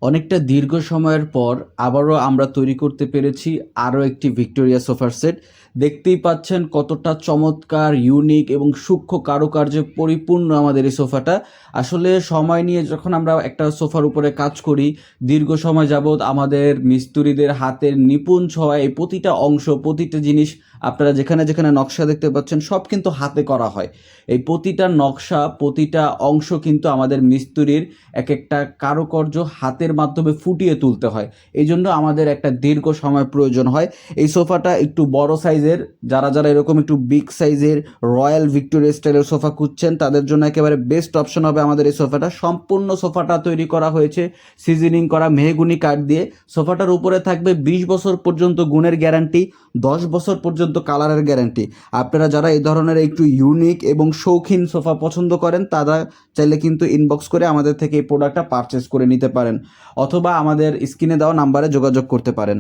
অনেকটা দীর্ঘ সময়ের পর আবারও আমরা তৈরি করতে পেরেছি আরও একটি ভিক্টোরিয়া সোফার সেট। দেখতেই পাচ্ছেন কতটা চমৎকার, ইউনিক এবং সূক্ষ্ম কারুকার্যে পরিপূর্ণ আমাদের এই সোফাটা। আসলে সময় নিয়ে যখন আমরা একটা সোফার উপরে কাজ করি, দীর্ঘ সময় যাবৎ আমাদের মিস্ত্রিদের হাতের নিপুণ ছোঁয়ায় এই প্রতিটা অংশ, প্রতিটা জিনিস আপনারা যেখানে যেখানে নকশা দেখতে পাচ্ছেন সব কিন্তু হাতে করা হয়। এই প্রতিটা নকশা, প্রতিটা অংশ কিন্তু আমাদের মিস্ত্রির এক একটা কারুকার্য হাতের মাধ্যমে ফুটিয়ে তুলতে হয়। এই জন্য আমাদের একটা দীর্ঘ সময় প্রয়োজন হয়। এই সোফাটা একটু বড় সাইজের, যারা যারা এরকম একটু বিগ সাইজের রয়্যাল ভিক্টোরিয়া স্টাইলের সোফা খুঁজছেন তাদের জন্য একেবারে বেস্ট অপশন হবে আমাদের এই সোফাটা। সম্পূর্ণ সোফাটা তৈরি করা হয়েছে সিজনিং করা মেহগুনি কাঠ দিয়ে। সোফাটার উপরে থাকবে 20 বছর পর্যন্ত গুণের গ্যারান্টি, 10 বছর পর্যন্ত কালারের গ্যারান্টি। আপনারা যারা এই ধরনের একটু ইউনিক এবং শৌখিন সোফা পছন্দ করেন তারা চাইলে কিন্তু ইনবক্স করে আমাদের থেকে এই প্রোডাক্টটা পারচেস করে নিতে পারেন, অথবা আমাদের স্ক্রিনে দেওয়া নাম্বারে যোগাযোগ করতে পারেন।